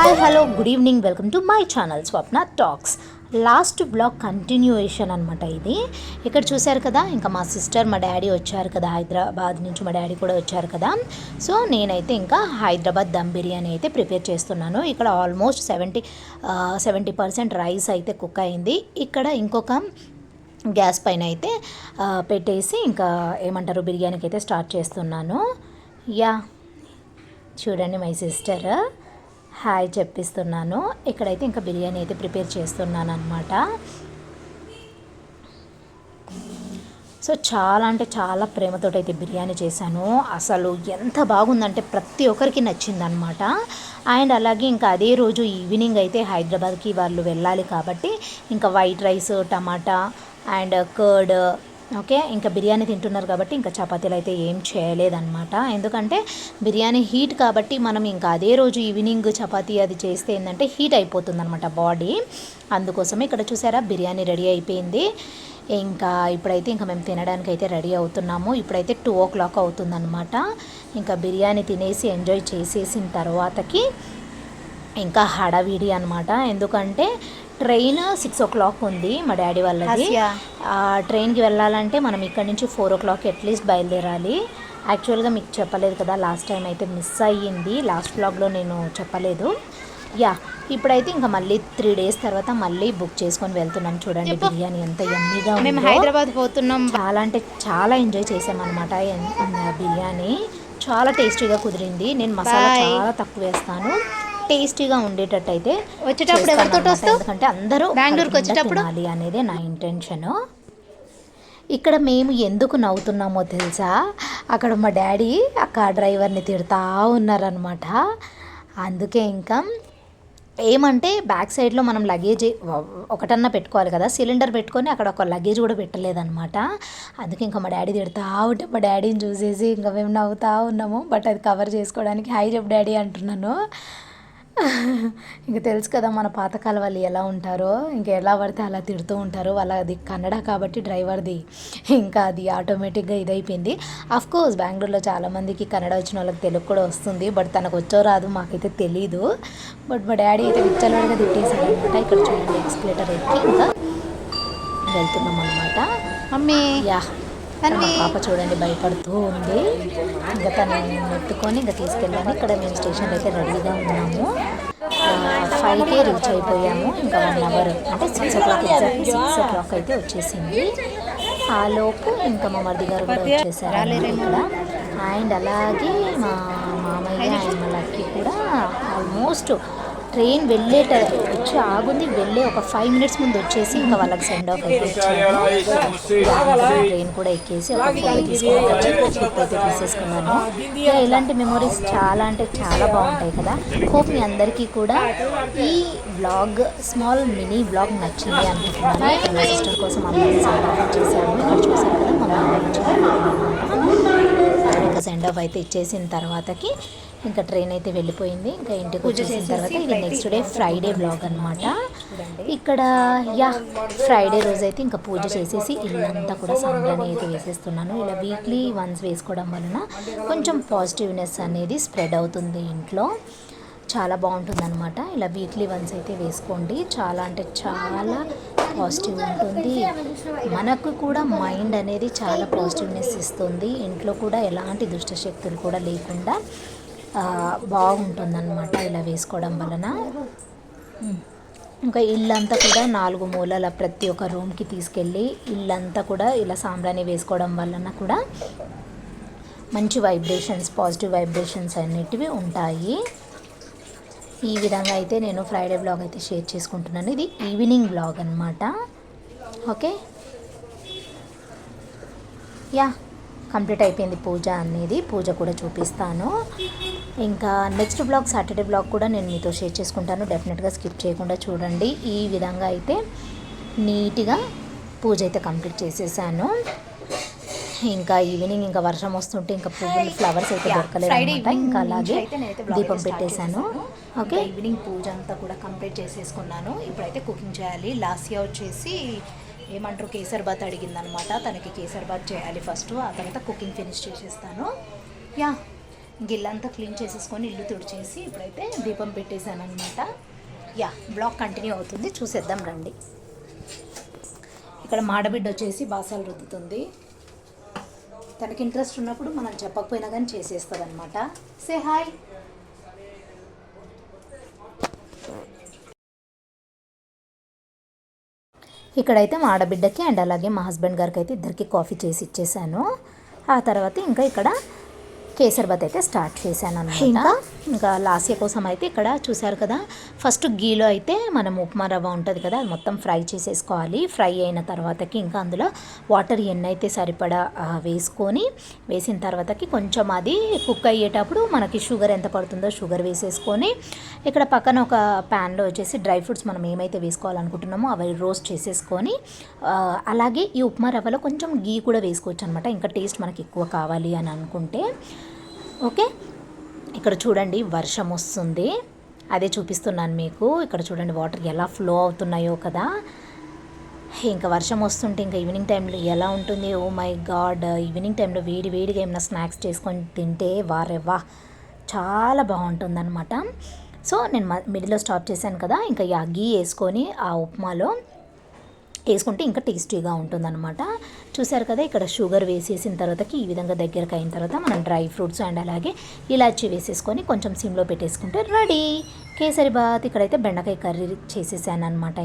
Hi hello good evening, welcome to my channel Swapna talks. Last blog continuation అనమాట ఇది. ఇక్కడ చూశారు కదా, ఇంకా మా సిస్టర్ మా డాడీ వచ్చారు కదా, హైదరాబాద్ నుంచి మా డాడీ కూడా వచ్చారు కదా. సో నేనైతే ఇంకా హైదరాబాద్ దమ్ బిర్యానీ అయితే ప్రిపేర్ చేస్తున్నాను. ఇక్కడ ఆల్మోస్ట్ 70% రైస్ అయితే కుక్ అయింది. ఇక్కడ ఇంకొక గ్యాస్ పైన అయితే పెట్టేసి ఇంకా ఏమంటారు బిర్యానీకి అయితే స్టార్ట్ చేస్తున్నాను. యా చూడండి, మై సిస్టర్ హాయ్ చెప్పిస్తున్నాను. ఇక్కడైతే ఇంకా బిర్యానీ అయితే ప్రిపేర్ చేస్తున్నాను అనమాట. సో చాలా అంటే చాలా ప్రేమతో అయితే బిర్యానీ చేశాను. అసలు ఎంత బాగుందంటే ప్రతి ఒక్కరికి నచ్చిందనమాట. అండ్ అలాగే ఇంకా అదే రోజు ఈవినింగ్ అయితే హైదరాబాద్కి వాళ్ళు వెళ్ళాలి కాబట్టి ఇంకా white rice, tomato and curd, okay, ఇంకా బిర్యానీ తింటున్నారు కాబట్టి ఇంకా చపాతీలు అయితే ఏం చేయలేదన్నమాట. ఎందుకంటే బిర్యానీ హీట్ కాబట్టి మనం ఇంకా అదే రోజు ఈవినింగ్ చపాతీ అది చేస్తే ఏంటంటే హీట్ అయిపోతుంది అనమాట బాడీ. అందుకోసమే ఇక్కడ చూసారా బిర్యానీ రెడీ అయిపోయింది. ఇంకా ఇప్పుడైతే ఇంకా మేము తినడానికి అయితే రెడీ అవుతున్నాము. ఇప్పుడైతే 2 o'clock అవుతుందన్నమాట. ఇంకా బిర్యానీ తినేసి ఎంజాయ్ చేసేసిన తర్వాతకి ఇంకా హడావిడి అనమాట. ఎందుకంటే ట్రైన్ 6 o'clock ఉంది మా డాడీ వాళ్ళది. ఆ ట్రైన్కి వెళ్ళాలంటే మనం ఇక్కడ నుంచి 4 o'clock అట్లీస్ట్ బయలుదేరాలి. యాక్చువల్గా మీకు చెప్పలేదు కదా, లాస్ట్ టైం అయితే మిస్ అయ్యింది, లాస్ట్ వ్లాగ్లో నేను చెప్పలేదు. యా ఇప్పుడైతే ఇంకా మళ్ళీ 3 days తర్వాత మళ్ళీ బుక్ చేసుకొని వెళ్తున్నాం. చూడండి బిర్యానీ ఎంత యమ్మీగా ఉంది. మేము హైదరాబాద్ పోతున్నాం. చాలా అంటే చాలా ఎంజాయ్ చేసామన్నమాట. బిర్యానీ చాలా టేస్టీగా కుదిరింది. నేను మసాలా చాలా తక్కువ వేస్తాను, టేస్టీగా ఉండేటట్టు అయితే వచ్చేటప్పుడు ఎవరితో వస్తావు, ఎందుకంటే అందరూ బెంగళూరుకి వచ్చేటప్పుడు తినాలి అనేది నా ఇంటెన్షన్. ఇక్కడ మేము ఎందుకు నవ్వుతున్నామో తెలుసా, అక్కడ మా డాడీ ఆ కార్ డ్రైవర్ని తిడతా ఉన్నారనమాట. అందుకే ఇంకా ఏమంటే బ్యాక్ సైడ్లో మనం లగేజ్ ఒకటన్నా పెట్టుకోవాలి కదా, సిలిండర్ పెట్టుకొని అక్కడ ఒక లగేజ్ కూడా పెట్టలేదన్నమాట. అందుకే ఇంకా మా డాడీ తిడతా ఉంటే మా డాడీని చూసేసి ఇంకా మేము నవ్వుతా ఉన్నాము. బట్ అది కవర్ చేసుకోవడానికి హై చెప్పు డాడీ అంటున్నాను. ఇంకా తెలుసు కదా మన పాతకాల వాళ్ళు ఎలా ఉంటారో, ఇంకా ఎలా పడితే అలా తిడుతూ ఉంటారు. వాళ్ళది కన్నడ కాబట్టి డ్రైవర్ది ఇంకా అది ఆటోమేటిక్గా ఇదైపోయింది. అఫ్కోర్స్ బెంగళూరులో చాలామందికి కన్నడ వచ్చిన వాళ్ళకి తెలుగు కూడా వస్తుంది, బట్ తనకు వచ్చో రాదు మాకైతే తెలీదు. బట్ మా డాడీ అయితే విచ్చలవాడిగా తిట్టేశారు అనమాట. ఇక్కడ చూడండి ఎక్స్ప్లేటర్ ఎక్కి ఇంకా వెళ్తున్నాం అనమాట. మమ్మీ యా మా పాప చూడండి భయపడుతూ ఉంది. ఇంకా తను ఎత్తుకొని ఇంకా తీసుకెళ్ళాను. ఇక్కడ మేము స్టేషన్లో అయితే రెడీగా ఉన్నాము. 5కే రీచ్ అయిపోయాము. ఇంకా 1 hour అంటే 6 o'clock ఎగ్జాక్ట్లీ 6 o'clock అయితే వచ్చేసింది. ఆ లోపు ఇంకా మా మరిది గారు కూడా వచ్చేసారు ఇక్కడ. అండ్ అలాగే మా మామయ్య అండ్ మా లక్కీ కూడా ఆల్మోస్ట్ ట్రైన్ వచ్చి ఆగుంది, వెళ్ళే ఒక 5 minutes ముందు వచ్చేసి ఇంకా వాళ్ళకి సెండ్ ఆఫ్ అయితే ట్రైన్ కూడా ఎక్కేసి ఒక ఫోటో తీసుకొని తీసేసుకున్నాను. ఇలాంటి మెమొరీస్ చాలా అంటే చాలా బాగుంటాయి కదా. హోప్ మీ అందరికీ కూడా ఈ బ్లాగ్ స్మాల్ మినీ బ్లాగ్ నచ్చింది అనుకుంటున్నాను. మా సిస్టర్ కోసం అందరినీ సెండ్ ఆఫ్ ఇచ్చేసాను. ఇక్కడ చూసారు కదా మా ఇంకా సెండ్ ఆఫ్ అయితే ఇచ్చేసిన తర్వాతకి ఇంకా ట్రైన్ అయితే వెళ్ళిపోయింది. ఇంకా ఇంటికి వచ్చేసిన తర్వాత ఇది నెక్స్ట్ డే ఫ్రైడే బ్లాగ్ అనమాట. ఇక్కడ యా ఫ్రైడే రోజు అయితే ఇంకా పూజ చేసేసి ఇల్లంతా కూడా సాంబ్రాణి అయితే వేసేస్తున్నాను. ఇలా వీక్లీ వన్స్ వేసుకోవడం వలన కొంచెం పాజిటివ్నెస్ అనేది స్ప్రెడ్ అవుతుంది ఇంట్లో, చాలా బాగుంటుంది అనమాట. ఇలా వీక్లీ వన్స్ అయితే వేసుకోండి, చాలా అంటే చాలా పాజిటివ్ ఉంటుంది. మనకు కూడా మైండ్ అనేది చాలా పాజిటివ్నెస్ ఇస్తుంది. ఇంట్లో కూడా ఎలాంటి దుష్టశక్తులు కూడా లేకుండా బాగుంటుందన్నమాట ఇలా వేసుకోవడం వలన. ఇంకా ఇల్లంతా కూడా 4 మూలల ప్రతి ఒక్క రూమ్కి తీసుకెళ్ళి ఇల్లంతా కూడా ఇలా సాంబ్రాణి వేసుకోవడం వలన కూడా మంచి వైబ్రేషన్స్, పాజిటివ్ వైబ్రేషన్స్ అన్నిటివి ఉంటాయి. ఈ విధంగా అయితే నేను ఫ్రైడే బ్లాగ్ అయితే షేర్ చేసుకుంటున్నాను. ఇది ఈవినింగ్ బ్లాగ్ అనమాట. ఓకే యా కంప్లీట్ అయిపోయింది పూజ అనేది. పూజ కూడా చూపిస్తాను. ఇంకా నెక్స్ట్ బ్లాగ్ సాటర్డే బ్లాగ్ కూడా నేను మీతో షేర్ చేసుకుంటాను. డెఫినెట్గా స్కిప్ చేయకుండా చూడండి. ఈ విధంగా అయితే నీట్గా పూజ అయితే కంప్లీట్ చేసేసాను. ఇంకా ఈవినింగ్ ఇంకా వర్షం వస్తుంటే ఇంకా పువ్వులు ఫ్లవర్స్ అయితే దొరకలేదు అనమాట. ఇంకా అలాగే దీపం పెట్టేశాను. ఓకే ఈవినింగ్ పూజ అంతా కూడా కంప్లీట్ చేసేసుకున్నాను. ఇప్పుడైతే కుకింగ్ చేయాలి. లాస్ట్ ఇయర్ వచ్చేసి ఏమంటారు కేసర్ బాత్ అడిగిందనమాట. తనకి కేసర్ బాత్ చేయాలి ఫస్ట్, ఆ తర్వాత కుకింగ్ ఫినిష్ చేసేస్తాను. యా గిల్లంతా క్లీన్ చేసేసుకొని ఇల్లు తుడిచేసి ఇప్పుడైతే దీపం పెట్టేశాను అనమాట. యా, బ్లాగ్ కంటిన్యూ అవుతుంది, చూసేద్దాం రండి. ఇక్కడ మాడబిడ్డ వచ్చేసి బాసాలు రుద్దుతుంది. తనకి ఇంట్రెస్ట్ ఉన్నప్పుడు మనం చెప్పకపోయినా కానీ చేసేస్తుంది అనమాట. Say hi. ఇక్కడైతే మా ఆడబిడ్డకి అండ్ అలాగే మా హస్బెండ్ గారికి అయితే ఇద్దరికి కాఫీ చేసి ఇచ్చేసాను. ఆ తర్వాత ఇక్కడ కేసర్బాత్ అయితే స్టార్ట్ చేశాను అనమాట. ఇంకా లాస్య కోసం అయితే ఇక్కడ చూసారు కదా, ఫస్ట్ గీలో అయితే మనం ఉప్మా రవ్వ ఉంటుంది కదా, అది మొత్తం ఫ్రై చేసేసుకోవాలి. ఫ్రై అయిన తర్వాతకి ఇంకా అందులో వాటర్ ఎన్నైతే సరిపడా వేసిన తర్వాతకి కొంచెం అది కుక్ అయ్యేటప్పుడు మనకి షుగర్ ఎంత పడుతుందో షుగర్ వేసేసుకొని ఇక్కడ పక్కన ఒక ప్యాన్లో వచ్చేసి డ్రై ఫ్రూట్స్ మనం ఏమైతే వేసుకోవాలనుకుంటున్నామో అవి రోస్ట్ చేసేసుకొని అలాగే ఈ ఉప్మా రవ్వలో కొంచెం గీ కూడా వేసుకోవచ్చు అనమాట, ఇంకా టేస్ట్ మనకి ఎక్కువ కావాలి అని అనుకుంటే. ఓకే, ఇక్కడ చూడండి వర్షం వస్తుంది, అదే చూపిస్తున్నాను మీకు. ఇక్కడ చూడండి వాటర్ ఎలా ఫ్లో అవుతున్నాయో కదా. ఇంకా వర్షం వస్తుంటే ఇంకా ఈవినింగ్ టైంలో ఎలా ఉంటుంది, ఓ మై గాడ్. ఈవినింగ్ టైంలో వేడిగా ఏమైనా స్నాక్స్ చేసుకొని తింటే వారెవ్వా చాలా బాగుంటుందన్నమాట. సో నేను మిడిల్లో స్టాప్ చేశాను కదా, ఇంకా గీ వేసుకొని ఆ ఉప్మాలో వేసుకుంటే ఇంకా టేస్టీగా ఉంటుందన్నమాట. చూసారు కదా, ఇక్కడ షుగర్ వేసేసిన తర్వాతకి ఈ విధంగా దగ్గరకు అయిన తర్వాత మనం డ్రై ఫ్రూట్స్ అండ్ అలాగే ఇలాచీ వేసేసుకొని కొంచెం సిమ్లో పెట్టేసుకుంటే రెడీ కేసరిబాత్. ఇక్కడైతే బెండకాయ కర్రీ చేసేసాను అనమాట.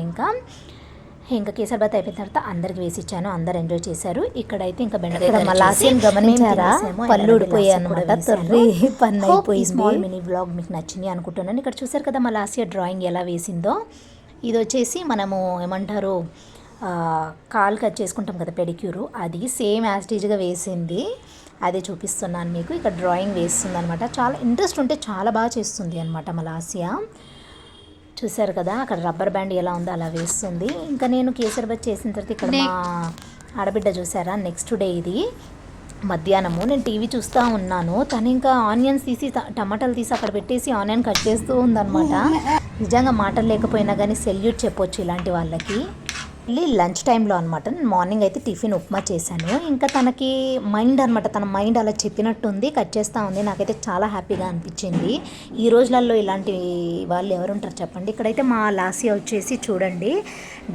ఇంకా కేసరిబాత్ అయిపోయిన తర్వాత అందరికి వేసి ఇచ్చాను, అందరు ఎంజాయ్ చేశారు. ఇక్కడైతే ఇంకా బెండకాయ లాస్యం గమనించారా, పళ్ళు ఊడిపోయాయి అనమాట. స్మాల్ మినీ వ్లాగ్ మీకు నచ్చింది అనుకుంటున్నాను. ఇక్కడ చూసారు కదా మా లాస్య డ్రాయింగ్ ఎలా వేసిందో. ఇది వచ్చేసి మనము ఏమంటారు కాల్ కట్ చేసుకుంటాం కదా పెడిక్యూరు, అది సేమ్ యాస్టీజ్గా వేసింది, అదే చూపిస్తున్నాను మీకు. ఇక్కడ డ్రాయింగ్ వేస్తుంది అనమాట, చాలా ఇంట్రెస్ట్ ఉంటే చాలా బాగా చేస్తుంది అనమాట మా లాస్య. చూసారు కదా అక్కడ రబ్బర్ బ్యాండ్ ఎలా ఉందో అలా వేస్తుంది. ఇంకా నేను కేసరిబాత్ చేసిన తర్వాత ఇక్కడ మా ఆడబిడ్డ చూసారా, నెక్స్ట్ డే ఇది మధ్యాహ్నము నేను టీవీ చూస్తూ ఉన్నాను, తను ఇంకా ఆనియన్స్ తీసి టమాటాలు తీసి అక్కడ పెట్టేసి ఆనియన్ కట్ చేస్తూ ఉందన్నమాట. నిజంగా మాటలు లేకపోయినా కానీ సెల్యూట్ చెప్పొచ్చు ఇలాంటి వాళ్ళకి. లంచ్ టైంలో అనమాట, నేను మార్నింగ్ అయితే టిఫిన్ ఉప్మా చేశాను. ఇంకా తనకి మైండ్ అనమాట, తన మైండ్ అలా చెప్పినట్టుంది, కట్ చేస్తూ ఉంది. నాకైతే చాలా హ్యాపీగా అనిపించింది. ఈ రోజులలో ఇలాంటి వాళ్ళు ఎవరుంటారు చెప్పండి. ఇక్కడైతే మా లాస్య వచ్చేసి చూడండి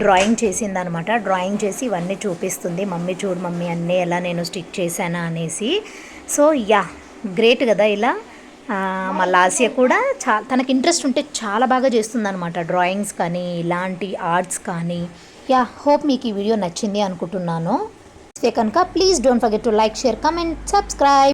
డ్రాయింగ్ చేసిందనమాట, డ్రాయింగ్ చేసి ఇవన్నీ చూపిస్తుంది. మమ్మీ చూడు మమ్మీ అన్నీ ఎలా నేను స్టిక్ చేశానా అనేసి. సో యా, గ్రేట్ కదా. ఇలా మా లాస్య కూడా తనకి ఇంట్రెస్ట్ ఉంటే చాలా బాగా చేస్తుంది అనమాట, డ్రాయింగ్స్ కానీ ఇలాంటి ఆర్ట్స్ కానీ. యా, హోప్ మీకు ఈ వీడియో నచ్చింది అనుకుంటున్నాను. కనుక please don't forget to like, share, comment, subscribe.